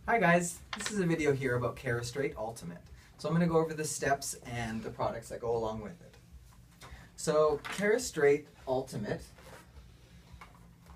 Hi guys, this is a video here about Kerastraight Ultimate. So I'm going to go over the steps and the products that go along with it. So Kerastraight Ultimate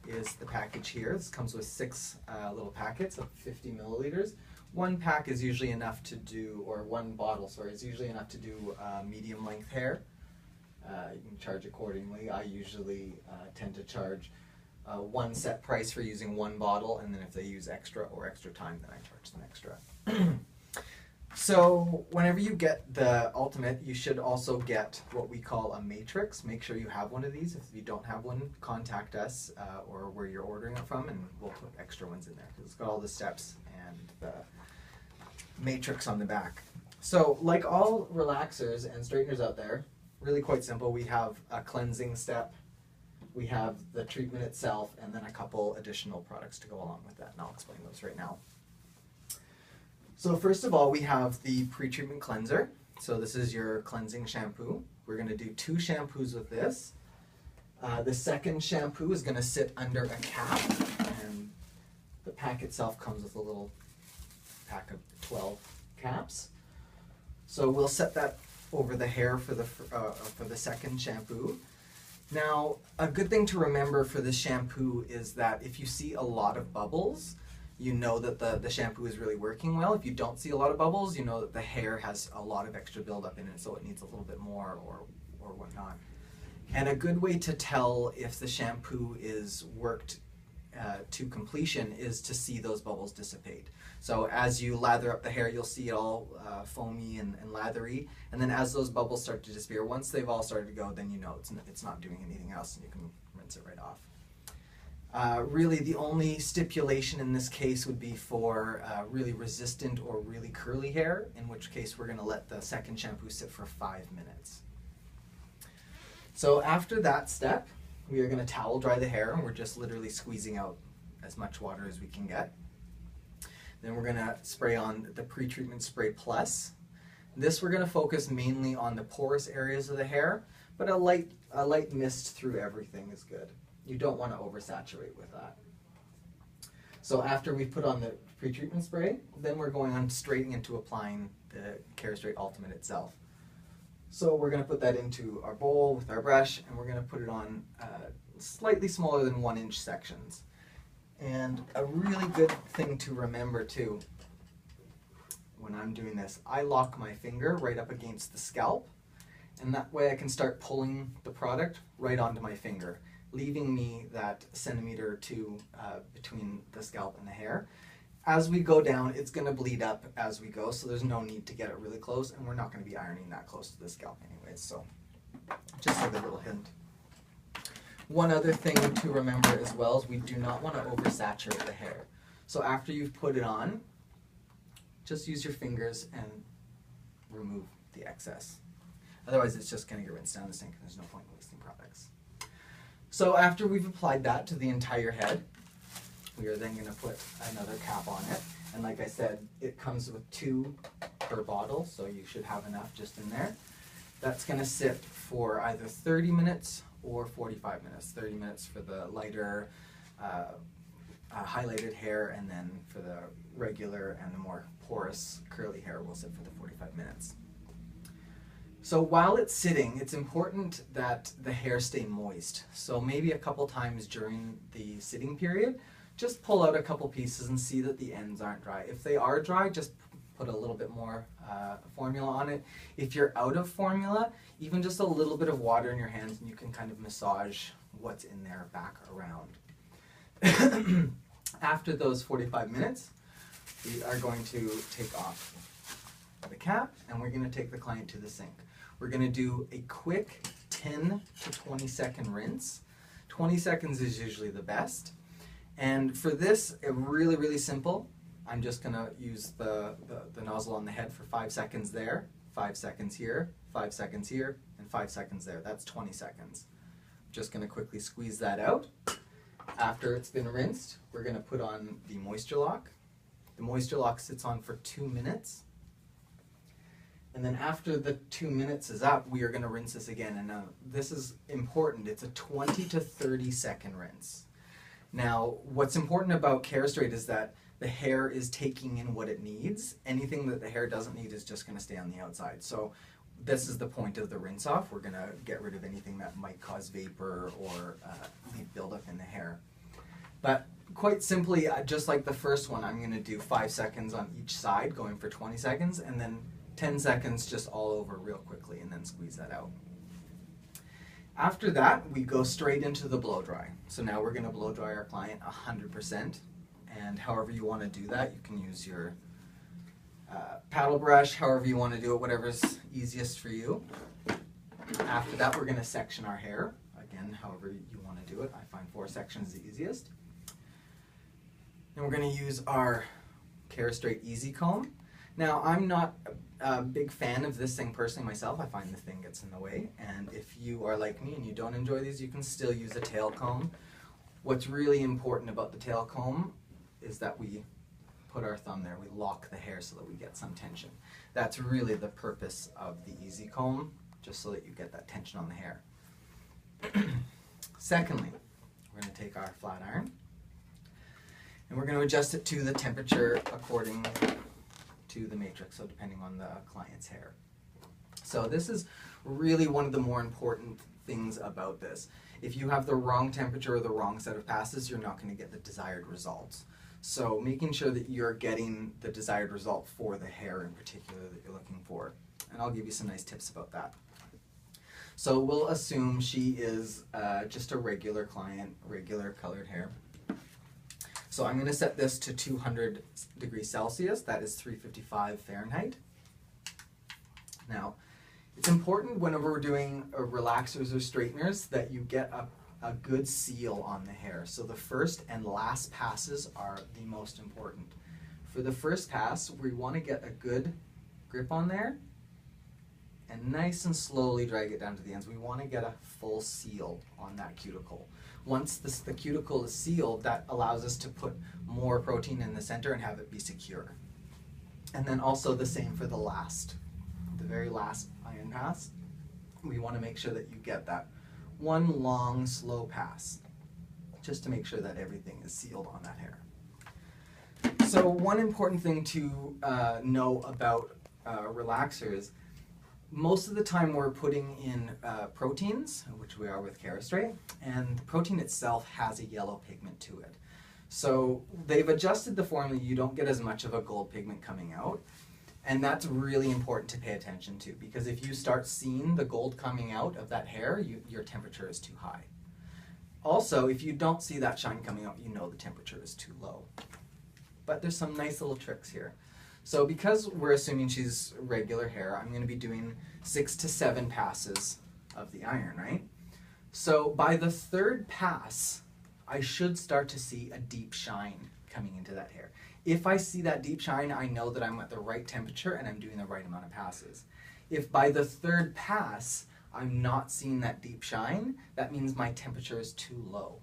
is the package here. This comes with 6 little packets of 50 milliliters. One pack is usually enough to do, or one bottle, sorry, is usually enough to do medium length hair. You can charge accordingly. I usually tend to charge one set price for using one bottle, and then if they use extra time, then I charge them extra. So whenever you get the Ultimate, you should also get what we call a matrix. Make sure you have one of these. If you don't have one, contact us or where you're ordering it from, and we'll put extra ones in there because it's got all the steps and the matrix on the back. So like all relaxers and straighteners out there, really quite simple. We have a cleansing step, we have the treatment itself, and then a couple additional products to go along with that, and I'll explain those right now. So first of all, we have the pre-treatment cleanser. So this is your cleansing shampoo. We're going to do 2 shampoos with this. The second shampoo is going to sit under a cap, and the pack itself comes with a little pack of 12 caps. So we'll set that over the hair for the second shampoo. Now, a good thing to remember for this shampoo is that if you see a lot of bubbles, you know that the shampoo is really working well. If you don't see a lot of bubbles, you know that the hair has a lot of extra buildup in it, so it needs a little bit more or whatnot. And a good way to tell if the shampoo is worked to completion is to see those bubbles dissipate. So as you lather up the hair, you'll see it all foamy and lathery, and then as those bubbles start to disappear, once they've all started to go, then you know it's not doing anything else, and you can rinse it right off. Really, the only stipulation in this case would be for really resistant or really curly hair, in which case we're going to let the second shampoo sit for 5 minutes. So after that step, we are going to towel dry the hair, and we're just literally squeezing out as much water as we can get. Then we're going to spray on the pre-treatment spray plus. This we're going to focus mainly on the porous areas of the hair, but a light mist through everything is good. You don't want to oversaturate with that. So after we've put on the pre-treatment spray, then we're going on straight into applying the Kerastraight Ultimate itself. So we're going to put that into our bowl with our brush, and we're going to put it on slightly smaller than 1-inch sections. And a really good thing to remember too, when I'm doing this, I lock my finger right up against the scalp, and that way I can start pulling the product right onto my finger, leaving me that centimeter or 2 between the scalp and the hair. As we go down, it's going to bleed up as we go, so there's no need to get it really close, and we're not going to be ironing that close to the scalp anyways, so just like a little hint. One other thing to remember as well is we do not want to oversaturate the hair. So after you've put it on, just use your fingers and remove the excess. Otherwise it's just going to get rinsed down the sink, and there's no point in wasting products. So after we've applied that to the entire head, we are then going to put another cap on it. And like I said, it comes with 2 per bottle, so you should have enough just in there. That's going to sit for either 30 minutes or 45 minutes. 30 minutes for the lighter highlighted hair, and then for the regular and the more porous curly hair will sit for the 45 minutes. So while it's sitting, it's important that the hair stay moist. So maybe a couple times during the sitting period, just pull out a couple pieces and see that the ends aren't dry. If they are dry, just put a little bit more formula on it. If you're out of formula, even just a little bit of water in your hands, and you can kind of massage what's in there back around. After those 45 minutes, we are going to take off the cap, and we're going to take the client to the sink. We're going to do a quick 10 to 20 second rinse. 20 seconds is usually the best. And for this, really simple. I'm just going to use the nozzle on the head for 5 seconds there, 5 seconds here, 5 seconds here, and 5 seconds there. That's 20 seconds. Just going to quickly squeeze that out. After it's been rinsed, we're going to put on the moisture lock. The moisture lock sits on for 2 minutes. And then after the 2 minutes is up, we are going to rinse this again. And now this is important. It's a 20 to 30 second rinse. Now, what's important about Kerastraight is that the hair is taking in what it needs. Anything that the hair doesn't need is just going to stay on the outside. So this is the point of the rinse off. We're going to get rid of anything that might cause vapor or leave buildup in the hair. But quite simply, just like the first one, I'm going to do 5 seconds on each side, going for 20 seconds, and then 10 seconds just all over real quickly, and then squeeze that out. After that, we go straight into the blow dry. So now we're going to blow dry our client 100%. And however you want to do that, you can use your paddle brush, however you want to do it, whatever's easiest for you. After that, we're going to section our hair. Again, however you want to do it. I find 4 sections the easiest. And we're going to use our Kerastraight Easy Comb. Now, I'm not a big fan of this thing personally myself. I find the thing gets in the way. And if you are like me and you don't enjoy these, you can still use a tail comb. What's really important about the tail comb is that we put our thumb there. We lock the hair so that we get some tension. That's really the purpose of the Easy Comb, just so that you get that tension on the hair. Secondly, we're going to take our flat iron and we're going to adjust it to the temperature according to the matrix, so depending on the client's hair. So this is really one of the more important things about this. If you have the wrong temperature or the wrong set of passes, you're not going to get the desired results. So making sure that you're getting the desired result for the hair in particular that you're looking for. And I'll give you some nice tips about that. So we'll assume she is just a regular client, regular colored hair. So I'm going to set this to 200 degrees Celsius, that is 355 Fahrenheit. Now, it's important whenever we're doing relaxers or straighteners that you get a good seal on the hair. So the first and last passes are the most important. For the first pass, we want to get a good grip on there and nice and slowly drag it down to the ends. We want to get a full seal on that cuticle. Once the cuticle is sealed, that allows us to put more protein in the center and have it be secure. And then also the same for the very last iron pass. We want to make sure that you get that one long, slow pass, just to make sure that everything is sealed on that hair. So one important thing to know about relaxers, most of the time we're putting in proteins, which we are with Kerastraight, and the protein itself has a yellow pigment to it. So they've adjusted the formula, you don't get as much of a gold pigment coming out, and that's really important to pay attention to, because if you start seeing the gold coming out of that hair, your temperature is too high. Also, if you don't see that shine coming out, you know the temperature is too low. But there's some nice little tricks here. So because we're assuming she's regular hair, I'm going to be doing 6 to 7 passes of the iron, right? So by the third pass, I should start to see a deep shine coming into that hair. If I see that deep shine, I know that I'm at the right temperature and I'm doing the right amount of passes. If by the third pass, I'm not seeing that deep shine, that means my temperature is too low.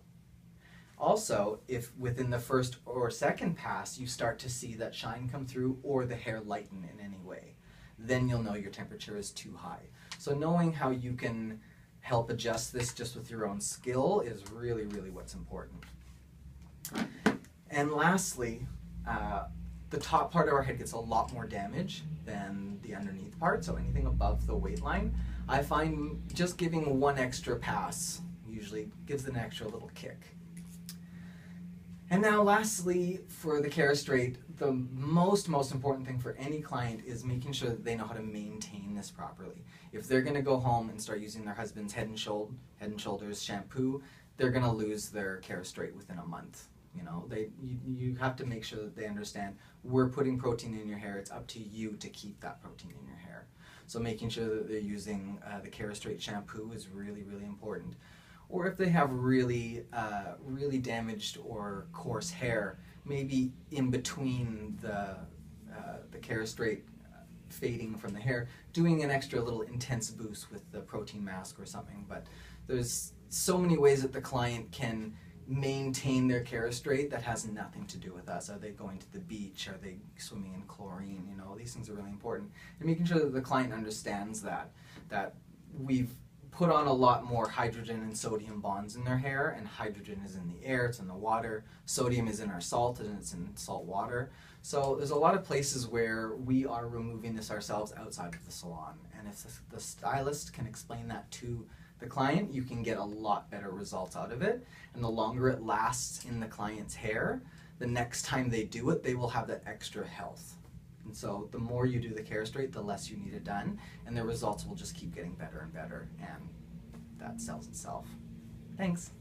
Also, if within the first or second pass you start to see that shine come through or the hair lighten in any way, then you'll know your temperature is too high. So knowing how you can help adjust this just with your own skill is really, really what's important. And lastly, the top part of our head gets a lot more damage than the underneath part, so anything above the weight line, I find just giving one extra pass usually gives it an extra little kick. And now lastly, for the Kerastraight, the most important thing for any client is making sure that they know how to maintain this properly. If they're going to go home and start using their husband's Head and Shoulders shampoo, they're going to lose their Kerastraight within a month. You know, you have to make sure that they understand we're putting protein in your hair. It's up to you to keep that protein in your hair. So making sure that they're using the Kerastraight shampoo is really, really important. Or if they have really damaged or coarse hair, maybe in between the Kerastraight fading from the hair, doing an extra little intense boost with the protein mask or something. But there's so many ways that the client can maintain their Kerastraight that has nothing to do with us. Are they going to the beach? Are they swimming in chlorine? You know, these things are really important. And making sure that the client understands that we've put on a lot more hydrogen and sodium bonds in their hair, and hydrogen is in the air, it's in the water, sodium is in our salt, and it's in salt water. So there's a lot of places where we are removing this ourselves outside of the salon, and if the stylist can explain that to the client, you can get a lot better results out of it, and the longer it lasts in the client's hair, the next time they do it, they will have that extra health. And so the more you do the Kerastraight, the less you need it done, and the results will just keep getting better and better, and that sells itself. Thanks.